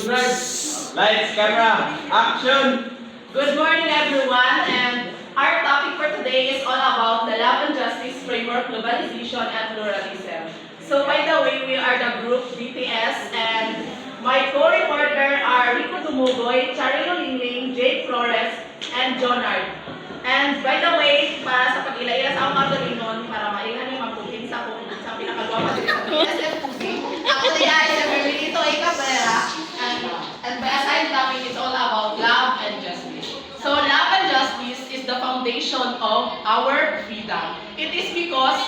Lights, camera, action! Good morning, everyone, and our topic for today is all about the love and justice framework, globalization, and pluralism. So, by the way, we are the group BTS, and my co-reporter are Rico Dumugoy, Charino Lingling, Jake Flores, and John Art. And by the way, para sa pag-ila-ila sa akong kagalingon, para maihan yung magpukin sa kung sa pinakagwapa sa PSFC, ako niya ay sa Merlito A. Cabrera, and my assigned topic is all about love and justice. So, love and justice is the foundation of our freedom. It is because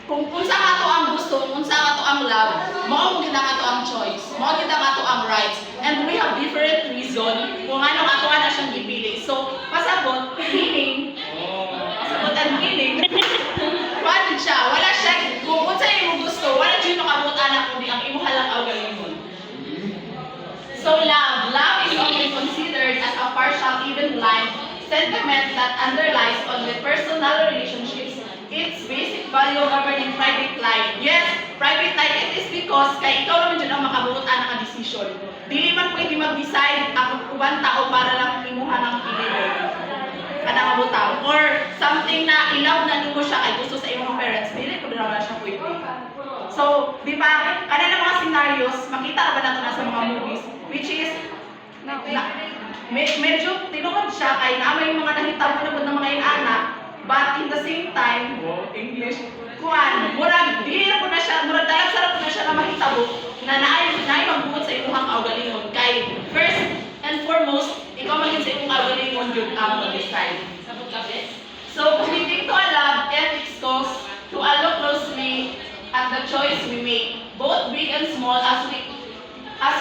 kung saan ato ang gusto, kung saan ato ang love, mao gid ato ang choice, mao gid ato ang rights, and we have different reason kung ano ato na siyang gipili. So, pasabot, and meaning, paano siya? Wala siya, kung unsa imong gusto, wala siya makabot anak kundi ang imo halang awgalingon. So, love is often considered as a partial, even blind sentiment that underlies on the personal relationships. Its basic value governing private life. Yes, private life, it is because kay ikaw naman dyan ang makabuot ang decision. Dili man pwede mag-decide ang ubang tao para lang imuha ng pili kanang butang or something na ilaw na nimo siya kay gusto sa imong parents, dili ko na siya pwede. So, di ba, kana mga scenarios, makita ba nato na sa mga movies, which is medyo tinuod siya kay naamay mga nahitabo na pud ng mga anak, but in the same time, English, murag dili ko na siya, murag dalag sarap na siya na mahitabo na naay magbuot sa imong kaugalingon kay first and foremost, ikaw maging sa imong kaugalingon yun ang mag-decide. So, committing to a love ethics goes to look closely at the choice we make, both big and small, as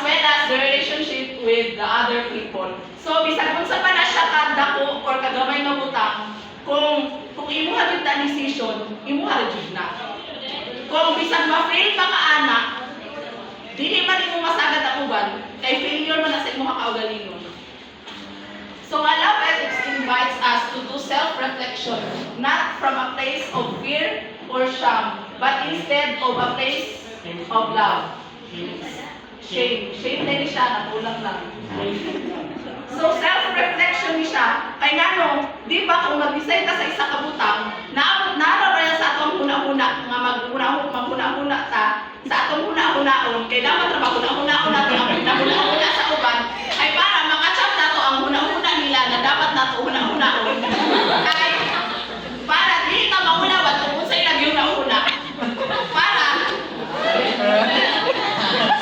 well as the relationship with the other people. So, bisan kung sa pa na siya kadako or kagamay na butang, kung imuha jud ta decision, imuha jud na. Kung bisan ma-fail pa ka anak, dili man imo masagad ang uban, kay failure man na sa imong kaugalingon. So, a love ethics invites us to do self-reflection, not from a place of fear or shame, but instead of a place of love. Shame na siya, nakulang lang. So, self-reflection siya, kay nga no, di ba kung mag-decide ka sa isa kabutang, naaraw na sa atong huna-huna, nga maghuna-huna ta, sa atong huna-hunaon, kay dapat na maghuna-hunaon natin ang huna-huna sa uban, ay para makachap na to ang huna-huna nila na dapat na to huna-hunaon. Ay, para di ka mahunawat kung sa'yo nag-huna-huna. Para,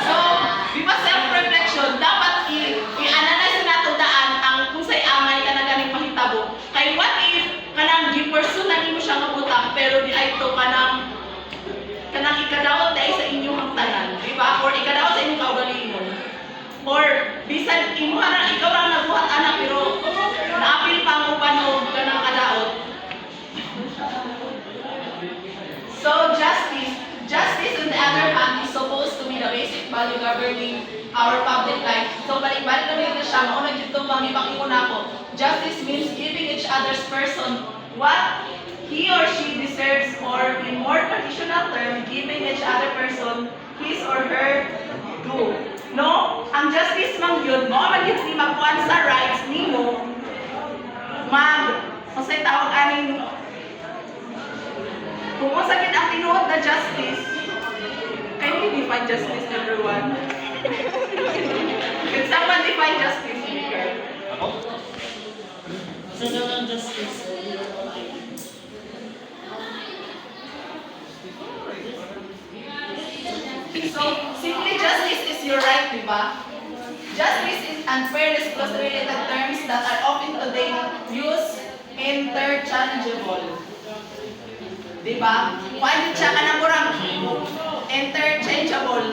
so, di ba self-reflection, dapat i-analyze nato daan ang kung sa'y amay ka na ganing mahitabo. Kay what if, kanang gi-pursue na nimo siya mabutang, pero di ay to kanang ikadawat dahil sa inyong tanan, di ba? Or ikadawat sa inyong kaugalingon. Or, bisan ikaw lang nabuhat anak, pero naapil pa ang upanog ka ng kadaot. So, justice on the other hand is supposed to be the basic value governing our public life. So, balik-balik na siya, mauna dito bang ipakikon ako. Justice means giving each other's person what he or she deserves, or in more traditional term, giving each other person his or her due. No? Ang justice mang yun, mo man yun ni magkuhan sa rights nimo, masay tawag aning, kung masakit ang tinuod na justice, can you define justice, everyone? Can someone define justice, Maker? Ako? Sa dalang justice, So, simply justice is your right, di ba? Justice and fairness plus related terms that are often today used interchangeable. Di ba? Pwede siya ka na murang interchangeable.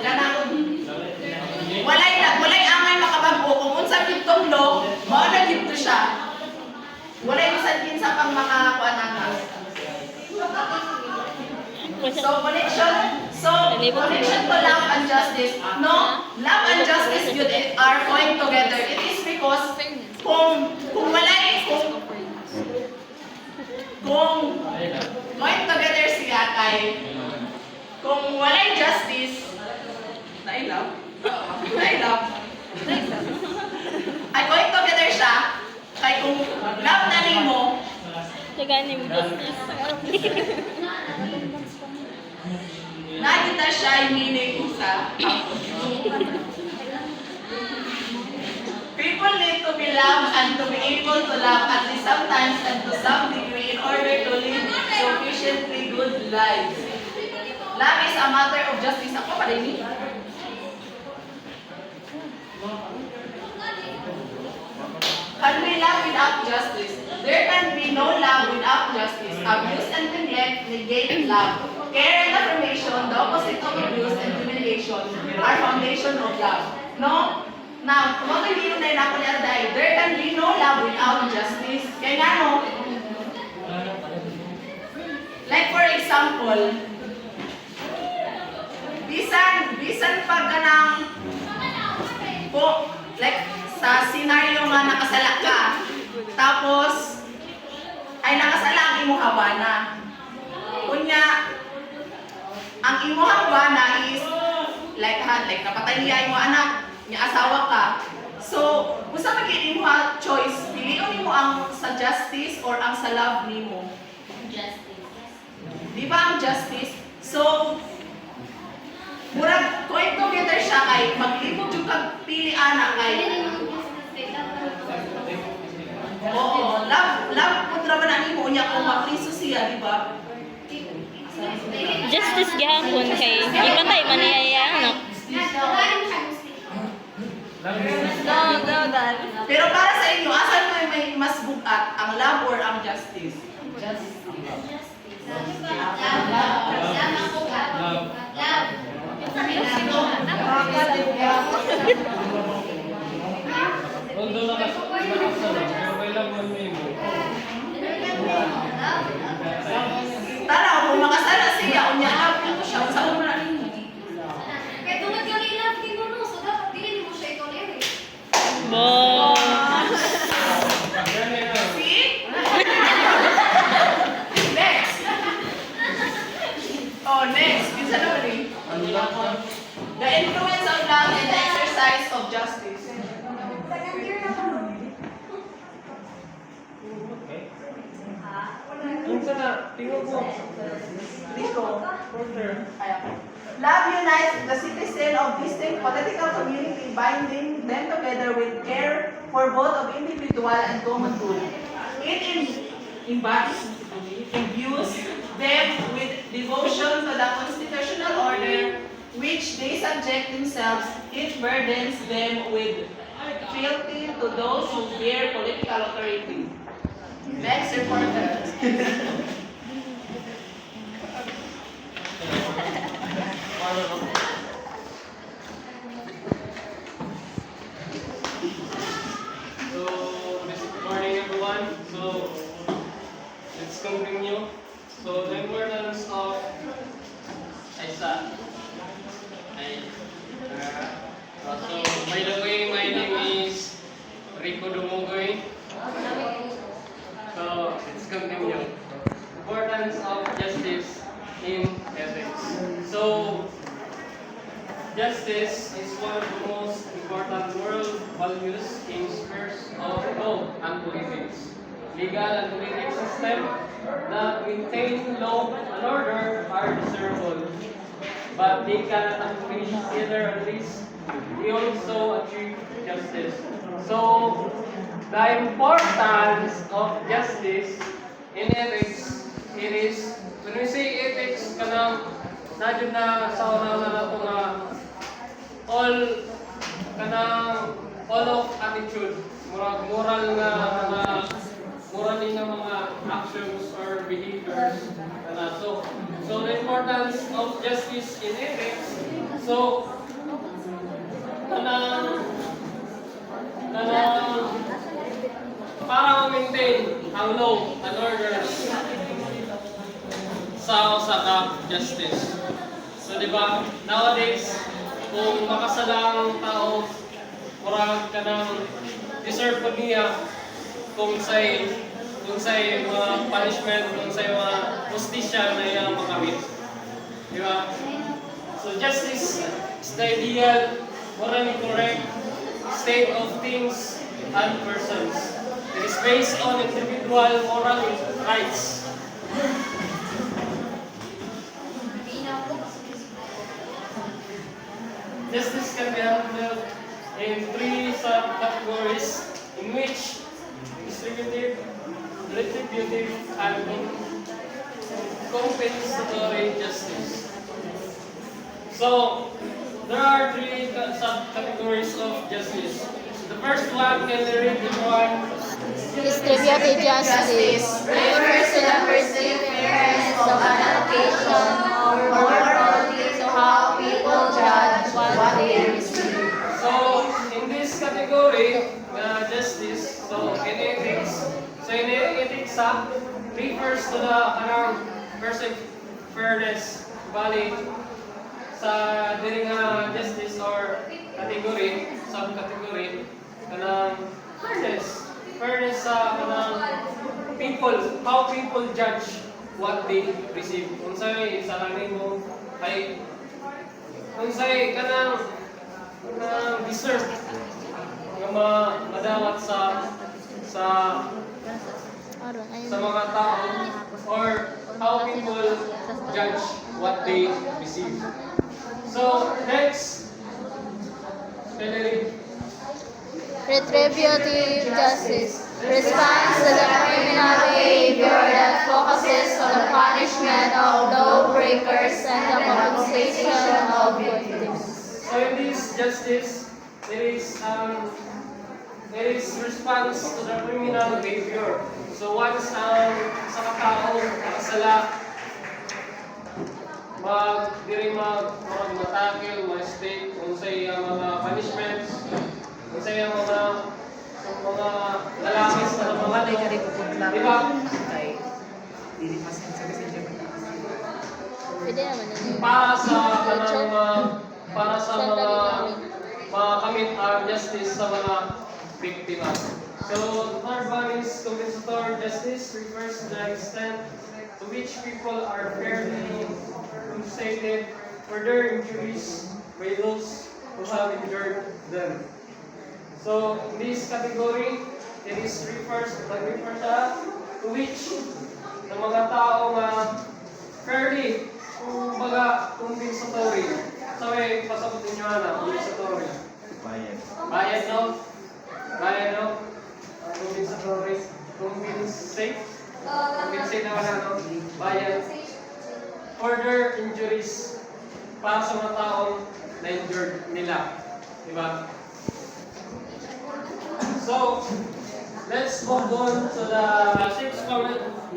Walay angay makabago. Kung unsa kitong law, mao na gito siya. Walay masadin sa pang makakuan nanas. So, connection to love and justice. No, love and justice yun are going together. It is because kung going together siya kay kung walay justice, na love, Tagani mo justice. Nakita siya yung meaning sa people need to be loved and to be able to love at least sometimes and to some degree in order to live sufficiently good lives. Love is a matter of justice. Ako pa rin eh. Can we love without justice? There can be no love without justice. Abuse and neglect negate love. Care and affirmation, the opposite of abuse and humiliation, are foundation of love. No? Now, kung hindi yun na ako niya dahil, there can be no love without justice. Kaya nga no? Like for example, bisan pag ka ng po, like sa senaryo nga nakasala ka, tapos ay nakasala ang imong habana. Kunya, ang imong habana is like napatay niya imong anak, niya asawa ka. So, kung sa magiging mo choice, piliin mo ang sa justice or ang sa love nimo. Di ba ang justice? So, murag going together siya kay maglibot yung kagpili ana kay oo, love kontra man ang imo niya kung mapriso siya, di ba? Justice gihapon kay ipatay man niya anak. Pero para sa inyo, asan mo may mas bugat, ang love or ang justice? Although nakasala, pero kailangan mo yung Tanaw, kung makasala siya, unya love mo siya, saan mo na ninyo? Bo. See? Next. Oh, next. Kinsa naman eh? The influence of love and the exercise of justice. Minsan na, tingnan mo. Dito. Love unites the citizen of distinct political community, binding them together with care for both of individual and common good. It embodies, imbues them with devotion to the constitutional order which they subject themselves. It burdens them with fealty to those who bear political authority. Next reporter. So, good morning everyone. So, let's continue. So, the importance of ISA. So, by the way, my name is Rico Dumogoy. So, let's continue. Importance of justice in ethics. So, justice is one of the most important moral values in spheres of law and politics. Legal and political system that maintain law and order are desirable, but they cannot accomplish either unless we also achieve justice. So, the importance of justice in ethics, it is, when we say ethics, kanang nadyo na sa una na ito nga all of attitude, moral nga mga actions or behaviors. So the importance of justice in ethics, so para ma-maintain ang law and orders sa justice. So di ba, nowadays, kung makasalang tao, murag ka ng deserve po niya kung say mga punishment, kung say mga justisya na iyang makamit. Di ba? So justice is the ideal, morally correct state of things and persons. It is based on individual moral rights. Justice can be handled in three subcategories, in which distributive, retributive, and compensatory justice. So, there are three subcategories of justice. The first one, can you read the one? Distributive justice refers to the perceived fairness of an allocation or morality to how people judge what they receive. So, in this category, justice, in ethics, refers to the perceived fairness, bali sa diri nga justice or category, subcategory, kanang fairness sa kanang people, how people judge what they receive. Unsay isa kanin mo ay unsay kanang deserve nga madawat sa mga tao, or how people judge what they receive. So, next, Retributive justice responds to the criminal behavior that focuses on the punishment of lawbreakers and the compensation of victims. So in this justice, there is response to the criminal behavior. So once sa katao nakasala, mag-tackle, mag-state, unsay ang mga punishments, unsay ang mga lalakis na mga di ba? Pwede naman na yun. para sa mga makamit ang justice sa mga biktima. So, the third one is compensatory justice, refers to the extent to which people are fairly compensated for their injuries by those who have injured them. So, in this category, it is refers to which ng mga tao nga fairly, compensatory. So, pasabot ninyo compensatory. Bayad, no? Compensatory. Compensate naman bayad. For their injuries, para sa mga taong na-injured nila. Diba? So, let's move on to the sixth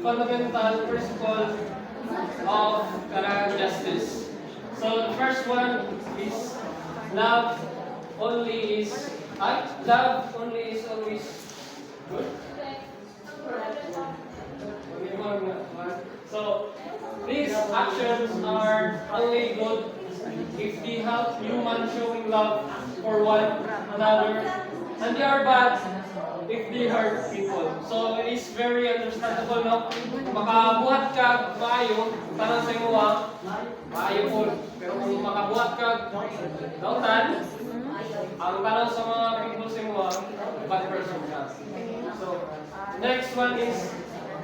fundamental principle of justice. So, the first one is love only is always good. So, these actions are only good if they help humans showing love for one another, and they are bad if they hurt people. So, it is very understandable, no? Makabuhat ka maayo, parang sa imo maayo po. Pero kung makabuhat ka dautan, ang parang sa mga people sa imo bad person ka. So, next one is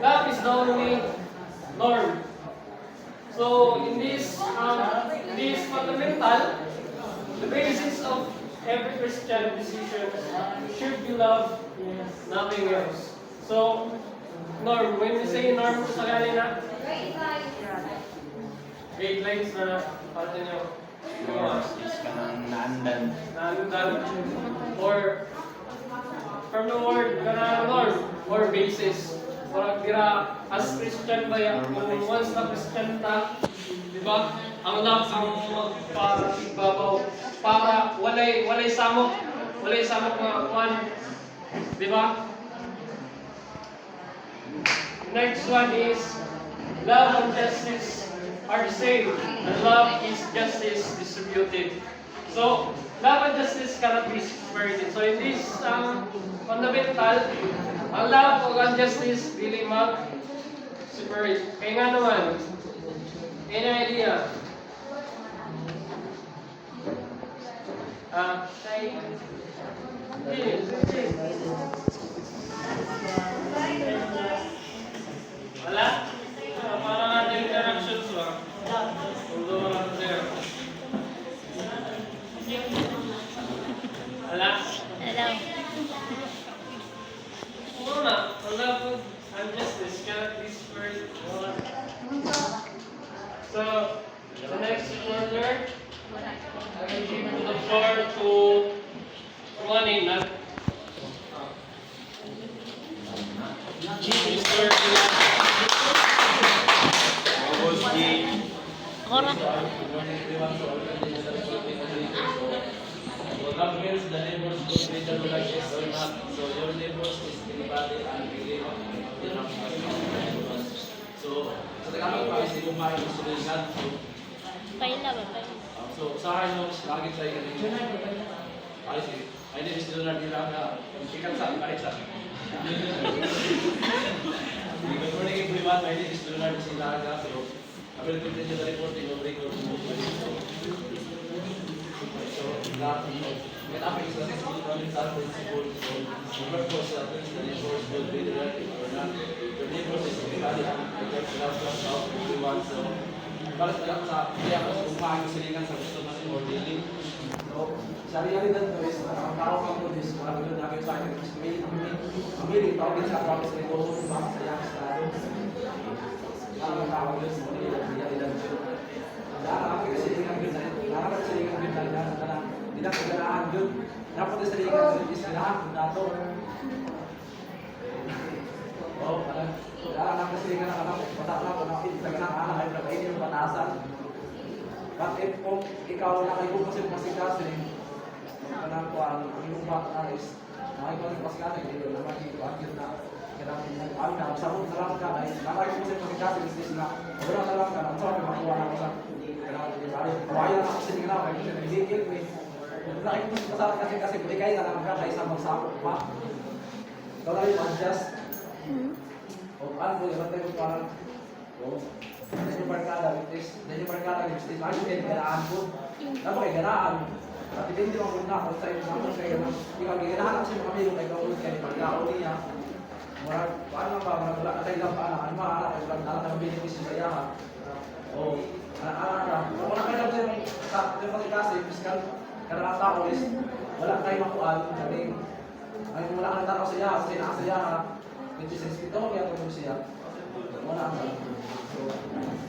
love is the only norm. So, in this fundamental, the basis of every Christian decision should be love, nothing else. So, norm. When we say norm sa kanina, guidelines na para nyo. Is ka nang naandan. Or from the word kanang norm or basis. Or dira as Christian ba yan? Kung once na Christian ta, di ba? Ang love ang magpababaw para walay samok mga kuan, di ba? Next one is love and justice are the same, and love is justice distributed. So, love and justice cannot be separated. So, in this fundamental, ang love o ang justice really mag-separate. Kaya nga naman, any idea? Wala? Para natin interactions ba? Although wala there. Wala? Hello. Wala. Wala po. Unjustice cannot be squared. So, the next order, I will give the floor to Manila. Mr. Ora. What means the neighbors go greater to like this or not. So your neighbors is anybody and really so sa Tagalog pa is yung mga suligan. Paila ba? Paila. So sa akin no, lagi sa ikan. Ay si, ay din is doon na nila na ikan sa kahit sa. Good morning everyone. My name is Leonard Silaga. So I will continue the reporting of record. So that when after is the school fundamental principle, so the purpose of the neighbors will be the right or not. The neighbors is everybody and the church of everyone. So para sa kaya ko sa umaga silingan sa gusto natin or daily. So sa realidad ko is ang tao ka po is mga ganun namin sa akin is may tawagin sa ako sa ito kung bakit sa iyang estado. Ang tawag yun sa mga realidad ko. Dahil ako kasi silingan yun na silingan yun na hindi na kaganaan yun. Dapat na silingan yun is kailangan kung dato. Oo, parang dahil ako silingan na anak, patala ko na itaganang anak ay nakainin yung patasan. But if kung ikaw nakaibog kasi pasikasin, kanang kuhan, ang iyong bata is nakaibog kasi pasikasin, hindi yun naman yung akit na kailangan na, sabot na lang ka, ay nakaibog kasi pasikasin is na, wala na lang ka, ang sarap makuha na ko sa kawaya na kasi hindi na, kasi nagigil me. Kung nakaibog kasi pasikasin kasi bulikay na lang ka, kaisa magsabot pa. Ikaw na rin mag-adjust. O ano po, iba tayo parang, Dahil yung barkada, which is lagi kayo ganaan po. Dapat kayo ganaan. At depende mo muna kung sa'yo naman kayo na ikaw gaganahan kasi mga amigo kayo kung kayo barkao niya. Paano ba, wala ka tayo lang paano, ano maaala kayo lang nalang ng beneficio sa iyaha. O, anak-anak ka. Kung wala kayo lang sa yung kasi, fiscal, karang tao is, wala kayo makuhaan. Ay, kung wala ka nagtanaw sa iyaha, kasi nasa iyaha, which is respeto, kaya kung siya, wala ka. So,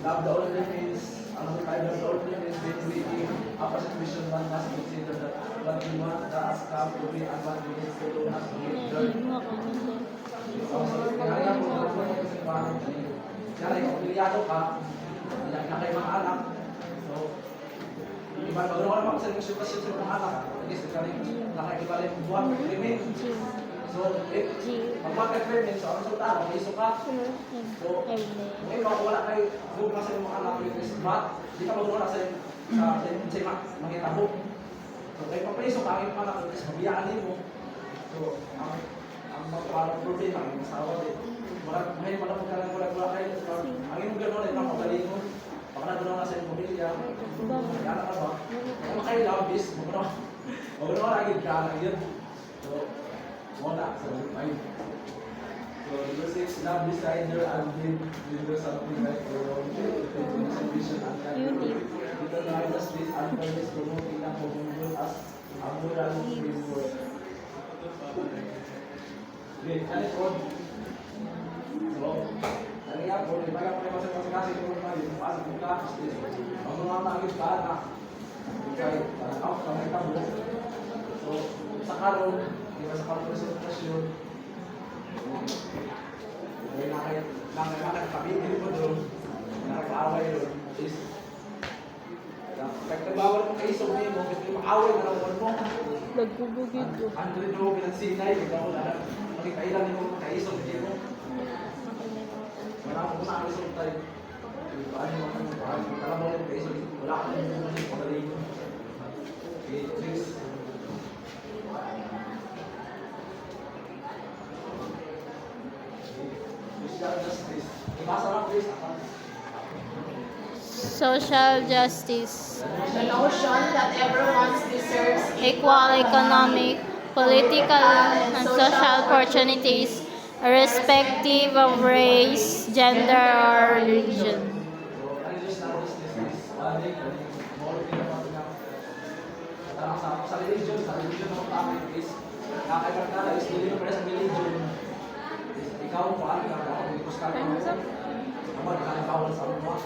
love the old means, the old means when we give up a situation, one must consider that what we want the outcome to be and what we need to do has to be done. Kaya po, kasi parang kaya kung pilyado ka, na kayo mga anak, so, iba na naman sa konsultasyon sa mga anak, kasi nakaiba rin buwan ng krimen. So, pag-mag-agreement, so ang resulta, may iso ka. So, kung wala kayo, huwag na sa mga anak yung ismat, hindi ka magmuna sa mangitabo. So, kayo papriso ka, ang anak yung ismabiyaan mo. So, ang parang problema, ang asawa din. Ngayon, malamang ka lang wala kayo. Ang inyong gano'n ay mapagaling mo. Baka na doon na sa inyong pamilya. Kaya na ka ba? Kung kayo labis, magano lagi ka lang yun. So, wala. So, number 6, love this rider and give something like your own vision and category. Ito na just this unfairness promoting ng pumundol as a moral framework. Okay, kaya po. So, kaya po, di ba yung masing kasi kung paano kung ka, ang mga magiging ka na kaya out na may tabo. So, sa karon, di ba sa karon presentasyon, ay nakakapamigil mo doon, nakakaaway doon, is pagkabawal mo kayo sa uwi mo, kasi maaway na lang mo. Nagbubugid ko. Ano rin mo pinagsinay, ikaw na makikailan mo kaisog hindi mo. Wala ko kung saan isog tayo. Paano mo kalabaw mo kaisog, wala ka rin mo pagaling mo. Okay, please. Social justice. The notion that everyone deserves Equal economic, political, and social opportunities irrespective of race, gender, or religion. Sa religion ng tao is kakaibat ka is hindi mo pala sa religion. Ikaw paano ka nakapagpus ka ng mga naman nakakawal sa mga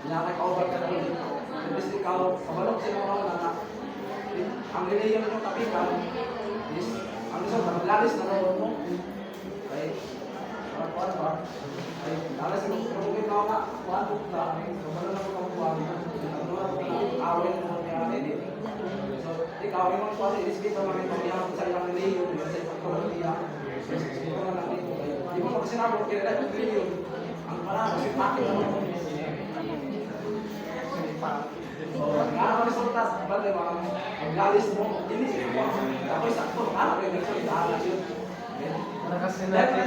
nakakawal ka na ulit. Tapos ikaw, kabalok sa mga na ang religion mo tapikan is ang isang maglalis na naman mo. Okay? Paano ba? Ay, alas mo, kung ikaw nga, paano ka, kabalo na mo kamuha, awin mo niya din. So, ikaw, yung mga kwasi, isipin mo mga pagkiyang sa ilang religion, sa ipagkawal niya, isipin mo na natin mo kayo. Di mo magsinabot, kaya yung religion, ang parang, kasi bakit naman mo. So, nga ang resulta, bali, maglalis mo, inisip mo, ako isakto, ano kayo nagsalita yun. Kasi natin,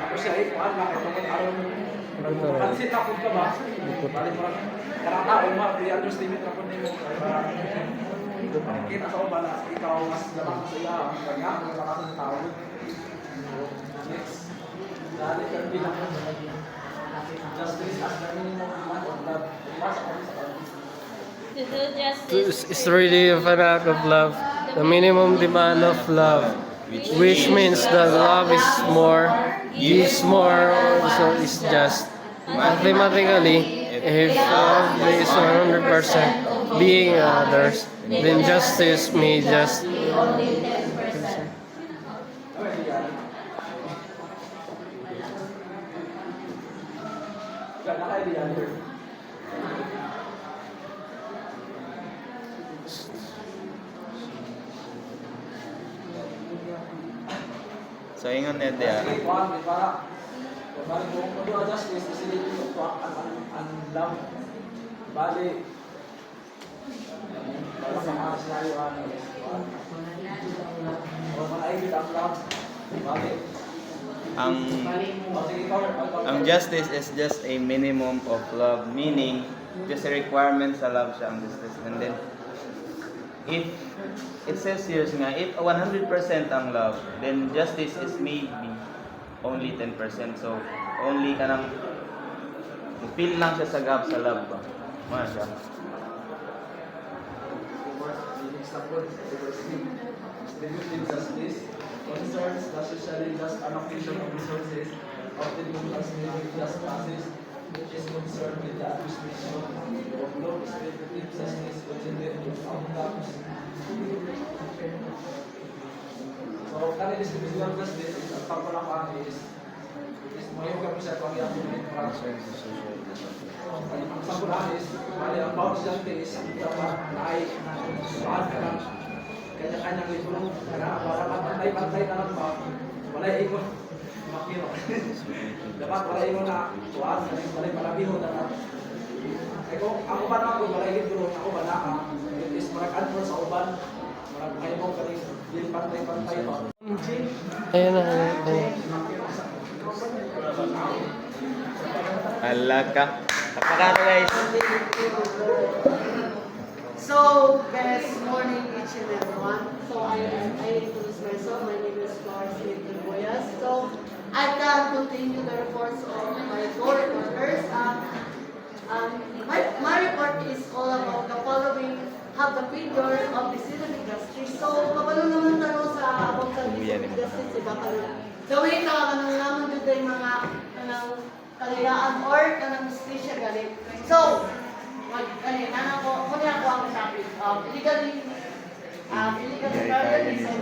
ako siya ay kuhaan na ito kung araw pansit ako ka ba? Balik mo karang tao mo, i-underestimate ako nimo kita sa uban na ikaw mas lamang sa iya ang kanya ang lakas ng tao. Next, dali ka bilang justice as the minimum demand of love. To do justice It's really a act of love, the minimum demand of love, which means that love is more, gives more, so is just. Mathematically, if love is 100% being others, then justice may just. So, ingon na diya. Bali mo do justice is really to and love. Bali sa mga scenario o malaigit ang love. Bali Ang justice is just a minimum of love, meaning just a requirement sa love siya ang justice. And then, if it says here nga, if 100% ang love, then justice is maybe only 10%. So, only kanang feel lang siya sa gap sa love ba? Mga siya. Distributive justice concerns the socially just allocation of resources of the class middle class classes, which is concerned with the administration of law. Distributive justice considered outcomes. So, kani distributive justice is ang pagpapalakang is mayroon kami sa pag-iakunin para sa ang sabulan is bali ang bawat justice dapat na ay saan ka lang kanya-kanyang libro kaya wala pantay-pantay na lang ba wala ikon makiro dapat wala ikon na tuwan wala palabiho dapat ako ba na ako wala libro ako ba na it is marag-advert sa uban marag kayo mo kaning dili pantay-pantay ba Ayun na. Ala ka. Kapakano guys. So, good morning each and everyone. So, I introduce myself. My name is Flores Boyas. So, I can continue the reports of my co-reporters. My report is all about the following have the figures of the civic justice. So, kapalo naman tanong sa about the civic justice, iba ka gawin ka kanang naman dito yung mga kanang kalayaan or kanang justisya galit. So, kanina ko ang topic. Illegal terrorism.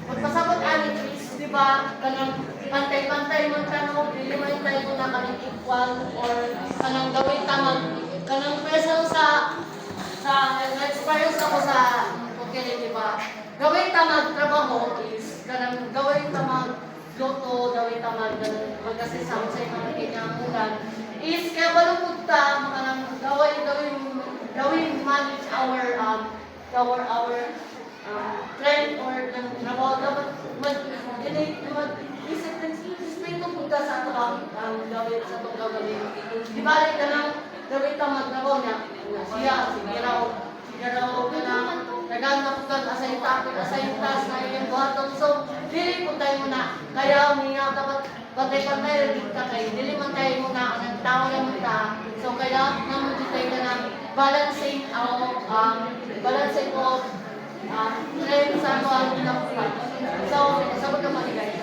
Magpasabot anin is, di ba, kanang pantay-pantay mo tanong, diliman tayo na kanang equal or kanang gawin tamang kanang presang sa experience sa ko sa okay, di ba? Gawin ta magtrabaho is kanang gawin ta magluto, gawin ta magkasisam sa mga kinyangunan is kaya balukod ta mga gawin manage our trend or trabaho dapat mag-isip po ta sa ito ang gawin sa itong gagawin. Di balik ka lang gawin ta magtrabaho niya siya, sigiraw ka na naganda po ka assign task na yung buhaton. So, dili po tayo muna. Kaya umingaw dapat pantay-pantay rin ka kayo. Dili man tayo muna ang tao lang muna. So, kaya naman tayo ka na balancing of trend sa mga pinapunan. So, sabot naman ni guys.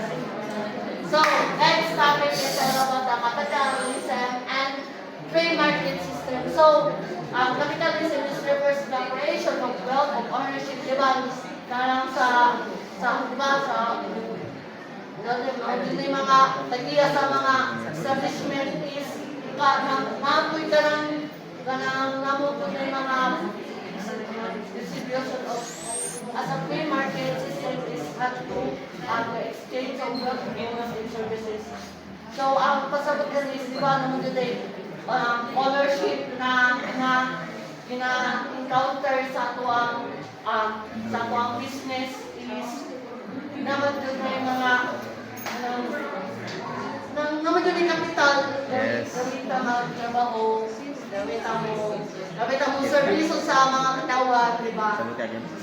So, next topic is all about the capitalism and free market system. So, capitalism is refers to the creation of wealth of ownership, di ba? Parang di ba, yung mga tagiya sa mga establishment is maapoy ka ng namupoy na yung mga distribution of as a free market system is at to the exchange of wealth and services. So, ang pasabot kasi is, di ba, naman today, ownership na encounter sa tuwang business is naman doon na yung mga naman doon yung kapital gawin ka magtrabaho gawin mo servisyo sa mga katawan, di ba?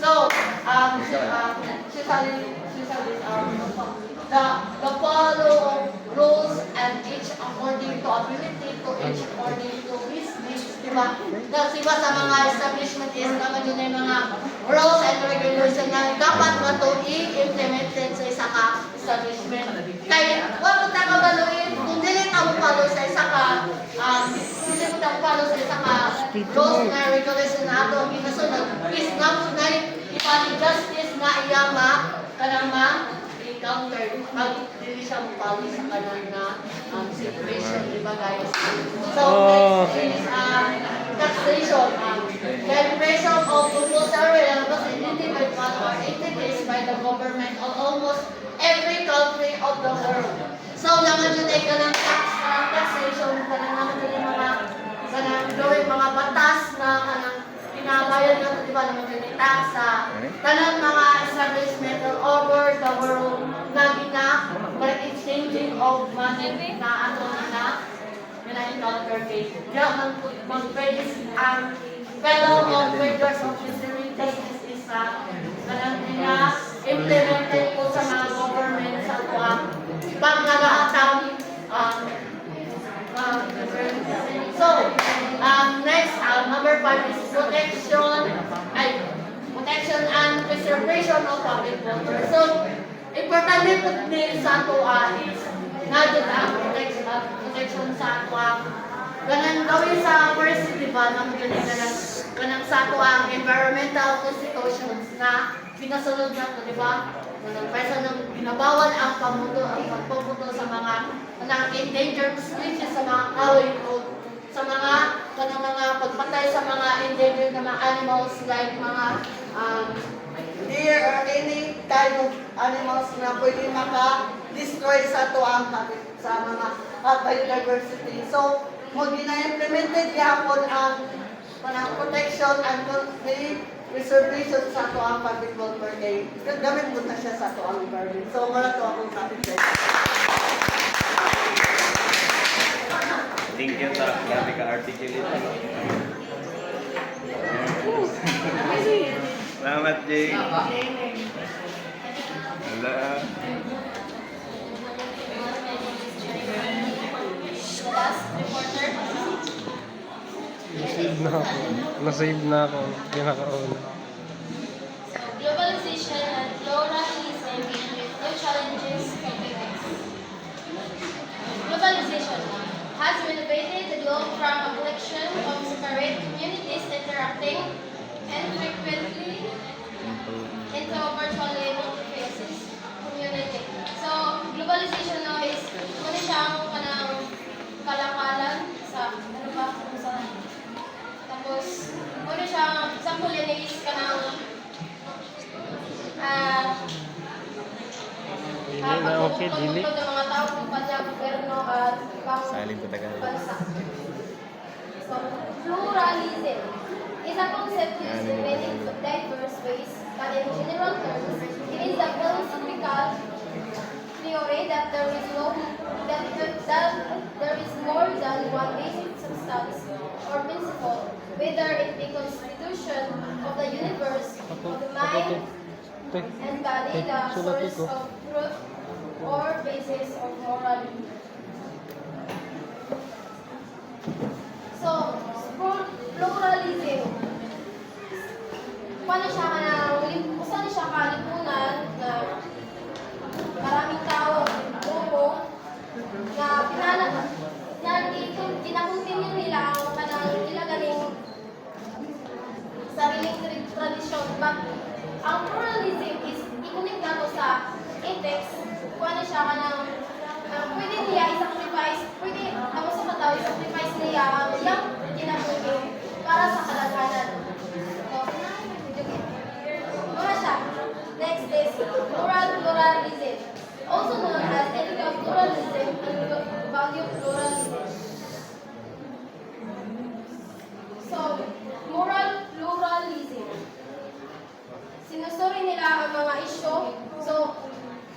So, the follow of rules and each according to ability to each according to his needs, di ba? Kasi ba sa mga establishment is naman yun yung mga rules and regulation na dapat ito i-implemented sa isa ka establishment. Kaya, huwag mo tayo kabaluin, kung dili ka mo follow sa isa ka, hindi mo tayo follow sa isa ka rules na regulation na ito, ginasunod, is na ipani-justice na iyama, kanang encounter, hindi siya mapawis sa kanan na situation, di ba guys? So, next is taxation. The impression of compulsory responsibility by part entities by the government on almost every country of the world. So, naman yun ay kanang taxation, kanang naman yun yung mga gawin mga batas na kanang pinabayad na, di ba, naman yun yung tax sa kanang mga establishment all over the world na exchanging of money na ato na encounter case. Diyan mag-face ang fellow of traders of Missouri business is kanang implemented po sa mga government sa pangalaatang so, next, number 5 is protection and preservation of public water. So, importante po din sa ito is nadun ang protection sa ito ganang gawin sa first, di ba, ganang sa ito ang environmental constitutions na pinasunod na ito, di ba? Ganang pesa nang binabawal ang pagpuputo sa mga endangered species sa mga kahoy o sa mga pagpatay sa mga endangered na mga animals like mga deer or any kind of animals na pwede maka-destroy sa tuwang sa mga biodiversity. So, kung gina-implemented yapon ang protection and preservation sa tuwang public welfare kay gamit mo na siya sa tuwang environment. So, wala to akong topic guys. Thank you sa grabe ka articulate. Salamat, Jay. Wala. Nasave na ako. Pinaka-una. Globalization and pluralism with new challenges to be faced. Globalization has renovated the globe from a collection of separate communities interacting infrequently into a virtually multi-faces community. So, globalization now is muna siyang kalakalan sa, tapos, muna siyang, example yan is kanang Dili na okay, dili. Pagtutulog ng mga tao kung kanyang gobyerno at ibang Silent to Tagalog. bansa. So, pluralism is a concept used in many diverse ways, but in general terms, it is the philosophical theory that there is more than one basic substance or principle, whether it be constitution of the universe, of the mind, and body, the source of truth, or basis of morality. So, pluralism. Paano siya saan siya kalipunan na maraming tao, grupo, na kinakontinue nila ang kanang ilagaling sariling tradisyon. But ang pluralism is ikunik na to sa ethics. Kung ano siya kanang pwede niya i-sacrifice, pwede ako sa katao i-sacrifice niya ang iyang kinakontinue para sa kalaganan. So, muna siya. Next is moral pluralism, also known as ethical pluralism and value pluralism. So, moral pluralism. Sinusuri nila ang mga isyu. So,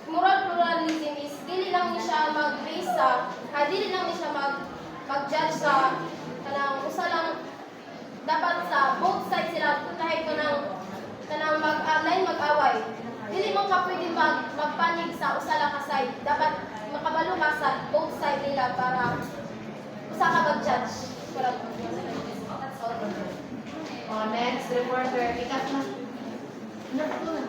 moral pluralism is dili lang ni siya mag-base sa, dili lang ni siya mag-judge sa kanang usa lang dapat sa both sides sila kahit kanang mag-away. Dili mo ka pwede magpanig sa usa lang ka side. Dapat makabalo ka sa both side nila para usa ka mag-judge. That's all. Next, reporter, ikat na. Ano po?